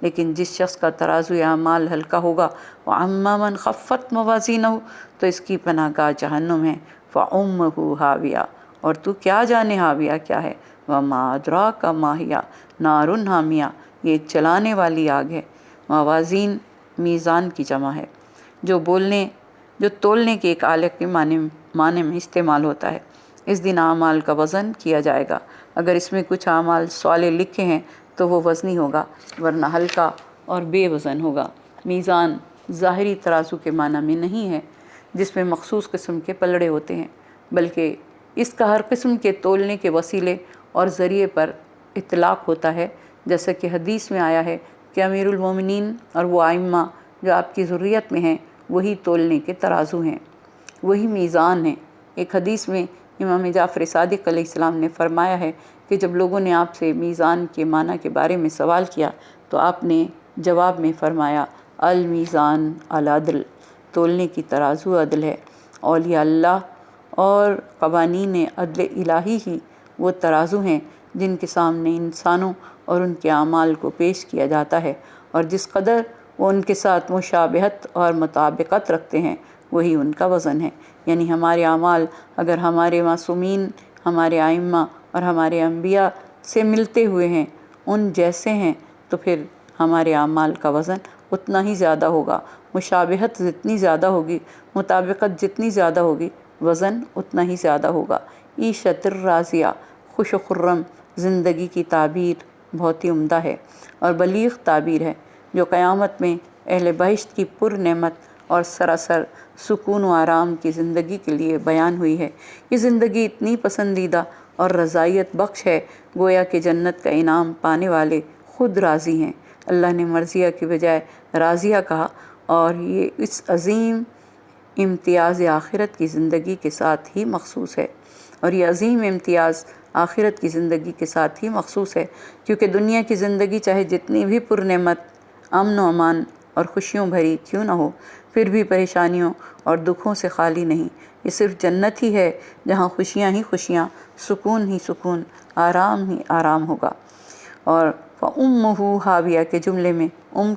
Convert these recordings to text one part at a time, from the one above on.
لیکن جس شخص کا ترازو اعمال ہلکا ہوگا وَأَمَّا مَنْ خَفَّتْ مَوَازِينُهُ تو اس کی پناہ گاہ جہنم ہے فَأُمُّهُ هَاوِيَةٌ اور تو کیا جانے ہاویہ کیا ہے وَمَا أَدْرَاكَ مَا هِيَ نَارٌ حَامِيَةٌ یہ ایک چلانے والی آگ ہے۔ موازین میزان کی جمع ہے جو تولنے کے ایک آلے کے معنی میں استعمال ہوتا ہے۔ اس دن اعمال کا وزن کیا جائے گا، اگر اس میں کچھ اعمال صالح لکھے ہیں تو وہ وزنی ہوگا ورنہ ہلکا اور بے وزن ہوگا۔ میزان ظاہری ترازو کے معنی میں نہیں ہے جس میں مخصوص قسم کے پلڑے ہوتے ہیں، بلکہ اس کا ہر قسم کے تولنے کے وسیلے اور ذریعے پر اطلاق ہوتا ہے، جیسا کہ حدیث میں آیا ہے کہ امیر المومنین اور وہ ائمہ جو آپ کی ذریت میں ہیں وہی تولنے کے ترازو ہیں، وہی میزان ہیں۔ ایک حدیث میں امام جعفر صادق علیہ السلام نے فرمایا ہے کہ جب لوگوں نے آپ سے میزان کے معنی کے بارے میں سوال کیا تو آپ نے جواب میں فرمایا المیزان العدل، تولنے کی ترازو عدل ہے۔ اولیاء اللہ اور قوانین عدل الہی ہی وہ ترازو ہیں جن کے سامنے انسانوں اور ان کے اعمال کو پیش کیا جاتا ہے، اور جس قدر وہ ان کے ساتھ مشابہت اور مطابقت رکھتے ہیں وہی ان کا وزن ہے۔ یعنی ہمارے اعمال اگر ہمارے معصومین، ہمارے ائمہ اور ہمارے انبیاء سے ملتے ہوئے ہیں، ان جیسے ہیں، تو پھر ہمارے اعمال کا وزن اتنا ہی زیادہ ہوگا۔ مشابہت جتنی زیادہ ہوگی، مطابقت جتنی زیادہ ہوگی، وزن اتنا ہی زیادہ ہوگا۔ عیشت الراضیہ، خوش و خرم زندگی کی تعبیر بہت ہی عمدہ ہے اور بلیغ تعبیر ہے جو قیامت میں اہل بہشت کی پر نعمت اور سراسر سکون و آرام کی زندگی کے لیے بیان ہوئی ہے۔ یہ زندگی اتنی پسندیدہ اور رضائیت بخش ہے گویا کہ جنت کا انعام پانے والے خود راضی ہیں۔ اللہ نے مرضیہ کی بجائے راضیہ کہا، اور یہ اس عظیم امتیاز آخرت کی زندگی کے ساتھ ہی مخصوص ہے، اور یہ عظیم امتیاز آخرت کی زندگی کے ساتھ ہی مخصوص ہے، کیونکہ دنیا کی زندگی چاہے جتنی بھی پر نعمت، امن و امان اور خوشیوں بھری کیوں نہ ہو، پھر بھی پریشانیوں اور دکھوں سے خالی نہیں۔ یہ صرف جنت ہی ہے جہاں خوشیاں ہی خوشیاں، سکون ہی سکون، آرام ہی آرام ہوگا۔ اور فَأُمُّهُ هَاوِيَةٌ کے جملے میں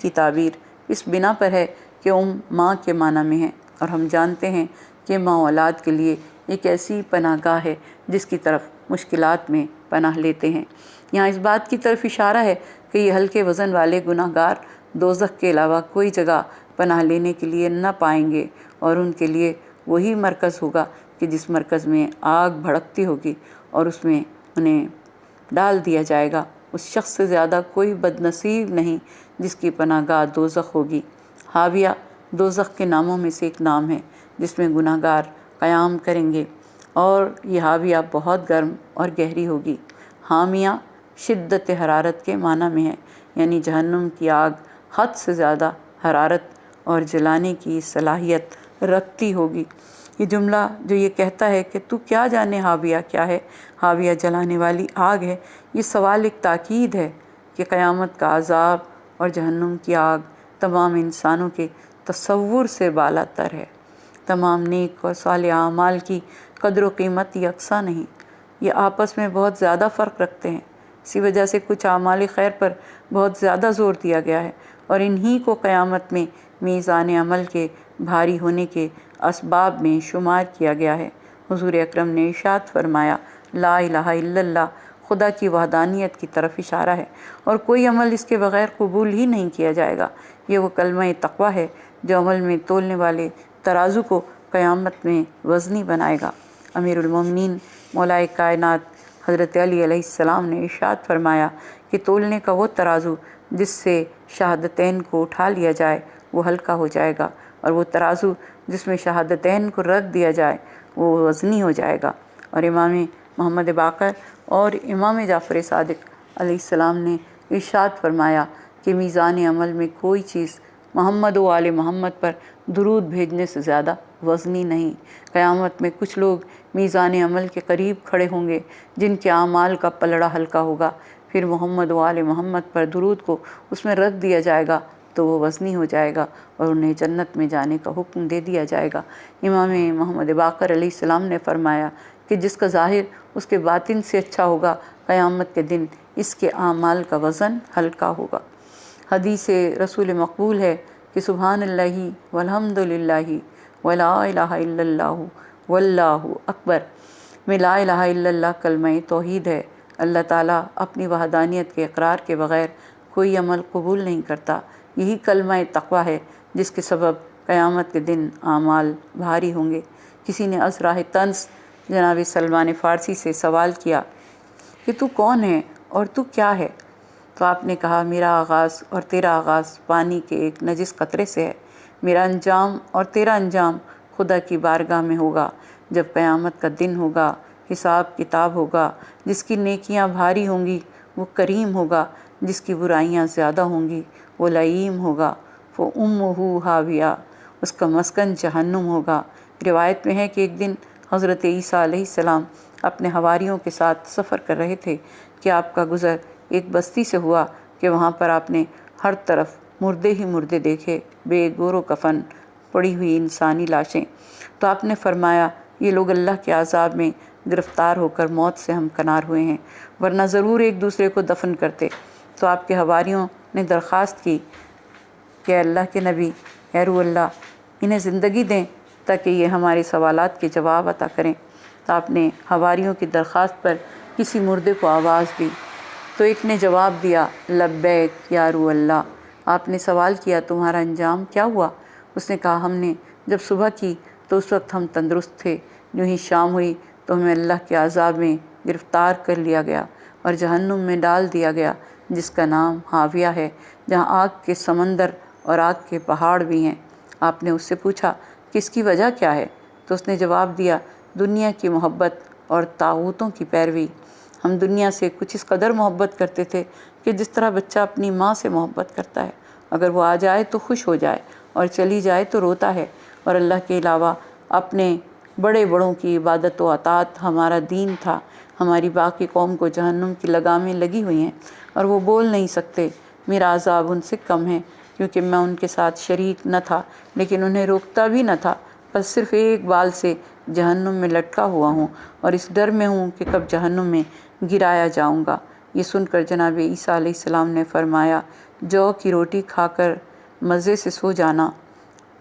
کی تعبیر اس بنا پر ہے کہ ماں کے معنی میں ہے، اور ہم جانتے ہیں کہ ماں اولاد کے لیے ایک ایسی پناہ گاہ ہے جس کی طرف مشکلات میں پناہ لیتے ہیں۔ یہاں اس بات کی طرف اشارہ ہے کہ یہ ہلکے وزن والے گناہ گار دوزخ کے علاوہ کوئی جگہ پناہ لینے کے لیے نہ پائیں گے، اور ان کے لیے وہی مرکز ہوگا کہ جس مرکز میں آگ بھڑکتی ہوگی اور اس میں انہیں ڈال دیا جائے گا۔ اس شخص سے زیادہ کوئی بد نصیب نہیں جس کی پناہ گاہ دوزخ ہوگی۔ ہاویہ دوزخ کے ناموں میں سے ایک نام ہے جس میں گناہ گار قیام کریں گے، اور یہ ہاویہ بہت گرم اور گہری ہوگی۔ حامیہ شدت حرارت کے معنی میں ہے، یعنی جہنم کی آگ حد سے زیادہ حرارت اور جلانے کی صلاحیت رکھتی ہوگی۔ یہ جملہ جو یہ کہتا ہے کہ تو کیا جانے ہاویہ کیا ہے، ہاویہ جلانے والی آگ ہے، یہ سوال ایک تاکید ہے کہ قیامت کا عذاب اور جہنم کی آگ تمام انسانوں کے تصور سے بالا تر ہے۔ تمام نیک اور صالح اعمال کی قدر و قیمت یکساں نہیں، یہ آپس میں بہت زیادہ فرق رکھتے ہیں۔ اسی وجہ سے کچھ اعمال خیر پر بہت زیادہ زور دیا گیا ہے، اور انہی کو قیامت میں میزان عمل کے بھاری ہونے کے اسباب میں شمار کیا گیا ہے۔ حضور اکرم نے ارشاد فرمایا، لا الہ الا اللہ خدا کی وحدانیت کی طرف اشارہ ہے، اور کوئی عمل اس کے بغیر قبول ہی نہیں کیا جائے گا۔ یہ وہ کلمہ تقویٰ ہے جو عمل میں تولنے والے ترازو کو قیامت میں وزنی بنائے گا۔ امیر المومنین مولا کائنات حضرت علی علیہ السلام نے ارشاد فرمایا کہ تولنے کا وہ ترازو جس سے شہادتین کو اٹھا لیا جائے وہ ہلکا ہو جائے گا، اور وہ ترازو جس میں شہادتین کو رکھ دیا جائے وہ وزنی ہو جائے گا۔ اور امام محمد باقر اور امام جعفر صادق علیہ السلام نے ارشاد فرمایا کہ میزان عمل میں کوئی چیز محمد و آل محمد پر درود بھیجنے سے زیادہ وزنی نہیں۔ قیامت میں کچھ لوگ میزان عمل کے قریب کھڑے ہوں گے جن کے اعمال کا پلڑا ہلکا ہوگا، پھر محمد و آل محمد پر درود کو اس میں رکھ دیا جائے گا تو وہ وزنی ہو جائے گا اور انہیں جنت میں جانے کا حکم دے دیا جائے گا۔ امام محمد باقر علیہ السلام نے فرمایا کہ جس کا ظاہر اس کے باطن سے اچھا ہوگا، قیامت کے دن اس کے اعمال کا وزن ہلکا ہوگا۔ حدیث رسول مقبول ہے کہ سبحان اللہ والحمد للہ ولا الہ الا اللہ واللہ اکبر میں لا الہ الا اللہ کلمہ توحید ہے۔ اللہ تعالیٰ اپنی وحدانیت کے اقرار کے بغیر کوئی عمل قبول نہیں کرتا۔ یہی کلمہ تقویٰ ہے جس کے سبب قیامت کے دن اعمال بھاری ہوں گے۔ کسی نے از راہ طنز جناب سلمان فارسی سے سوال کیا کہ تو کون ہے اور تو کیا ہے؟ تو آپ نے کہا میرا آغاز اور تیرا آغاز پانی کے ایک نجس قطرے سے ہے، میرا انجام اور تیرا انجام خدا کی بارگاہ میں ہوگا جب قیامت کا دن ہوگا، حساب کتاب ہوگا۔ جس کی نیکیاں بھاری ہوں گی وہ کریم ہوگا، جس کی برائیاں زیادہ ہوں گی وہ لئیم ہوگا۔ فَأُمُّهُ ہاویہ، اس کا مسکن جہنم ہوگا۔ روایت میں ہے کہ ایک دن حضرت عیسیٰ علیہ السلام اپنے حواریوں کے ساتھ سفر کر رہے تھے کہ آپ کا گزر ایک بستی سے ہوا کہ وہاں پر آپ نے ہر طرف مردے ہی مردے دیکھے، بے گور و کفن پڑی ہوئی انسانی لاشیں۔ تو آپ نے فرمایا یہ لوگ اللہ کے عذاب میں گرفتار ہو کر موت سے ہمکنار ہوئے ہیں، ورنہ ضرور ایک دوسرے کو دفن کرتے۔ تو آپ کے حواریوں نے درخواست کی کہ اللہ کے نبی، اے روح اللہ، انہیں زندگی دیں تاکہ یہ ہمارے سوالات کے جواب عطا کریں۔ تو آپ نے حواریوں کی درخواست پر کسی مردے کو آواز دی تو ایک نے جواب دیا لبیک یا روح اللہ۔ آپ نے سوال کیا تمہارا انجام کیا ہوا؟ اس نے کہا ہم نے جب صبح کی تو اس وقت ہم تندرست تھے، یوں ہی شام ہوئی تو ہمیں اللہ کے عذاب میں گرفتار کر لیا گیا اور جہنم میں ڈال دیا گیا جس کا نام ہاویہ ہے، جہاں آگ کے سمندر اور آگ کے پہاڑ بھی ہیں۔ آپ نے اس سے پوچھا کہ اس کی وجہ کیا ہے؟ تو اس نے جواب دیا دنیا کی محبت اور طاغوتوں کی پیروی۔ ہم دنیا سے کچھ اس قدر محبت کرتے تھے کہ جس طرح بچہ اپنی ماں سے محبت کرتا ہے، اگر وہ آ جائے تو خوش ہو جائے اور چلی جائے تو روتا ہے، اور اللہ کے علاوہ اپنے بڑے بڑوں کی عبادت و اطاعت ہمارا دین تھا۔ ہماری باقی قوم کو جہنم کی لگامیں لگی ہوئی ہیں اور وہ بول نہیں سکتے۔ میرا عذاب ان سے کم ہے کیونکہ میں ان کے ساتھ شریک نہ تھا لیکن انہیں روکتا بھی نہ تھا، بس صرف ایک بال سے جہنم میں لٹکا ہوا ہوں اور اس ڈر میں ہوں کہ کب جہنم میں گرایا جاؤں گا۔ یہ سن کر جناب عیسیٰ علیہ السلام نے فرمایا جو کی روٹی کھا کر مزے سے سو جانا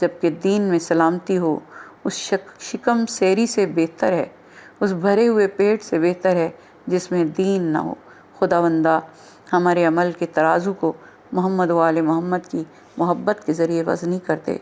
جبکہ دین میں سلامتی ہو اس شکم سیری سے بہتر ہے، اس بھرے ہوئے پیٹ سے بہتر ہے جس میں دین نہ ہو۔ خداوندہ ہمارے عمل کے ترازو کو محمد و آل محمد کی محبت کے ذریعے وزنی کر دے،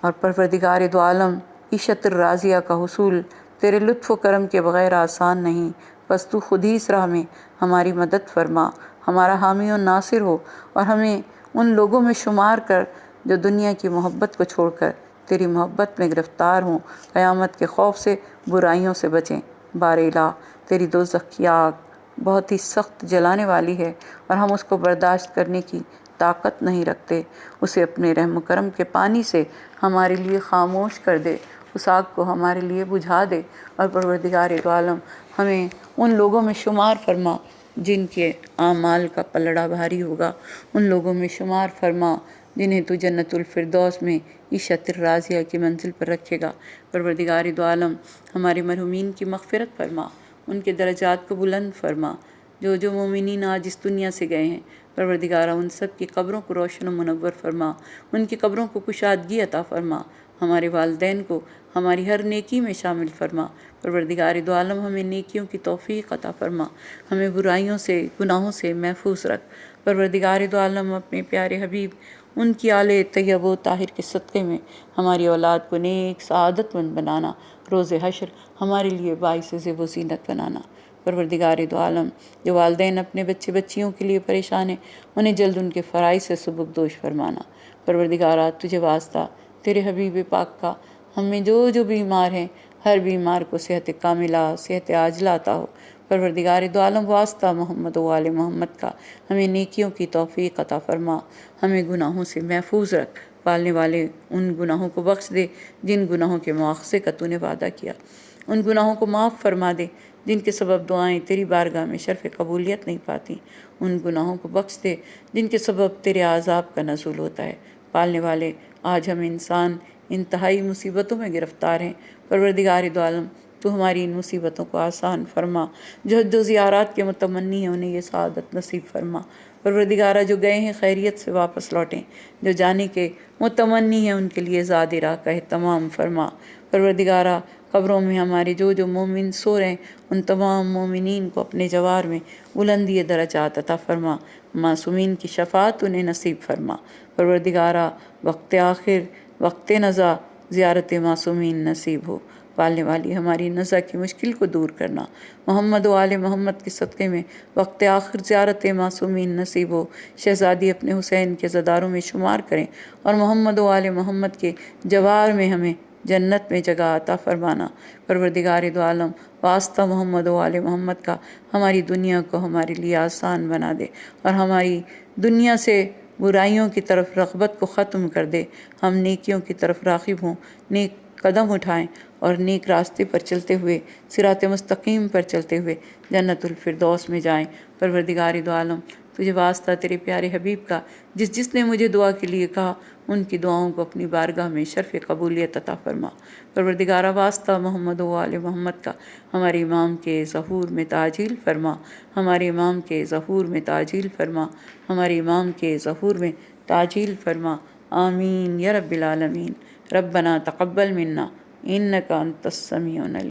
اور پروردگار دو عالم عیشت الراضیہ کا حصول تیرے لطف و کرم کے بغیر آسان نہیں، بس تو خود ہی اس راہ میں ہماری مدد فرما، ہمارا حامی و ناصر ہو، اور ہمیں ان لوگوں میں شمار کر جو دنیا کی محبت کو چھوڑ کر تیری محبت میں گرفتار ہوں، قیامت کے خوف سے، برائیوں سے بچیں۔ بار الہ تیری دوزخ کی آگ بہت ہی سخت جلانے والی ہے اور ہم اس کو برداشت کرنے کی طاقت نہیں رکھتے، اسے اپنے رحم و کرم کے پانی سے ہمارے لیے خاموش کر دے، اس آگ کو ہمارے لیے بجھا دے، اور پروردگار دو عالم ہمیں ان لوگوں میں شمار فرما جن کے اعمال کا پلڑا بھاری ہوگا، ان لوگوں میں شمار فرما جنہیں تو جنت الفردوس میں عیشت الراضیہ کی منزل پر رکھے گا۔ پروردگار دو عالم ہمارے مرحومین کی مغفرت فرما، ان کے درجات کو بلند فرما۔ جو مومنین آج اس دنیا سے گئے ہیں، پروردگارہ ان سب کی قبروں کو روشن و منور فرما، ان کی قبروں کو کشادگی عطا فرما، ہمارے والدین کو ہماری ہر نیکی میں شامل فرما۔ پروردگار دو عالم ہمیں نیکیوں کی توفیق عطا فرما، ہمیں برائیوں سے، گناہوں سے محفوظ رکھ۔ پروردگار دو عالم اپنے پیارے حبیب ان کی آل طیب و طاہر کے صدقے میں ہماری اولاد کو نیک سعادت مند بنانا، روز حشر ہمارے لیے باعث زیب و زینت بنانا۔ پروردگار دو عالم جو والدین اپنے بچے بچیوں کے لیے پریشان ہیں انہیں جلد ان کے فرائض سے سبکدوش فرمانا۔ پروردگارہ تجھے واسطہ تیرے حبیب پاک کا ہم میں جو بیمار ہیں ہر بیمار کو صحت کاملہ، صحت عاجلہ عطا ہو۔ پروردگار دو عالم واسطہ محمد و آل محمد کا ہمیں نیکیوں کی توفیق عطا فرما، ہمیں گناہوں سے محفوظ رکھ، پالنے والے ان گناہوں کو بخش دے جن گناہوں کے مواخذے کا تو نے وعدہ کیا، ان گناہوں کو معاف فرما دے جن کے سبب دعائیں تیری بارگاہ میں شرف قبولیت نہیں پاتی، ان گناہوں کو بخش دے جن کے سبب تیرے عذاب کا نزول ہوتا ہے۔ پالنے والے آج ہم انسان انتہائی مصیبتوں میں گرفتار ہیں، پروردگار دو عالم تو ہماری ان مصیبتوں کو آسان فرما، جو حج و زیارات کے متمنی ہیں انہیں یہ سعادت نصیب فرما۔ پروردگارہ جو گئے ہیں خیریت سے واپس لوٹیں، جو جانے کے متمنی ہیں ان کے لیے زاد راہ کا اہتمام فرما۔ پروردگارہ قبروں میں ہمارے جو مومن سو رہے ہیں ان تمام مومنین کو اپنے جوار میں بلندی درجات عطا فرما، معصومین کی شفاعت انہیں نصیب فرما۔ پروردگارہ وقت آخر وقت نزا زیارت معصومین نصیب ہو، پالنے والی ہماری نزا کی مشکل کو دور کرنا۔ محمد و آل محمد کے صدقے میں وقت آخر زیارت معصومین نصیب ہو، شہزادی اپنے حسین کے زداروں میں شمار کریں اور محمد و آل محمد کے جوار میں ہمیں جنت میں جگہ عطا فرمانا۔ پروردگار دو عالم واسطہ محمد و آل محمد کا ہماری دنیا کو ہمارے لیے آسان بنا دے اور ہماری دنیا سے برائیوں کی طرف رغبت کو ختم کر دے، ہم نیکیوں کی طرف راغب ہوں، نیک قدم اٹھائیں اور نیک راستے پر چلتے ہوئے، صراط مستقیم پر چلتے ہوئے جنت الفردوس میں جائیں۔ پروردگار دو عالم تجھے واسطہ تیرے پیارے حبیب کا جس نے مجھے دعا کے لیے کہا ان کی دعاؤں کو اپنی بارگاہ میں شرف قبولیت عطا فرما۔ پروردگارہ واسطہ محمد و آل محمد کا ہمارے امام کے ظہور میں تعجیل فرما، ہمارے امام کے ظہور میں تعجیل فرما، ہمارے امام کے ظہور میں تعجیل فرما۔ آمین یا رب العالمین۔ ربنا تقبل منا انک انت السمیع العلیم۔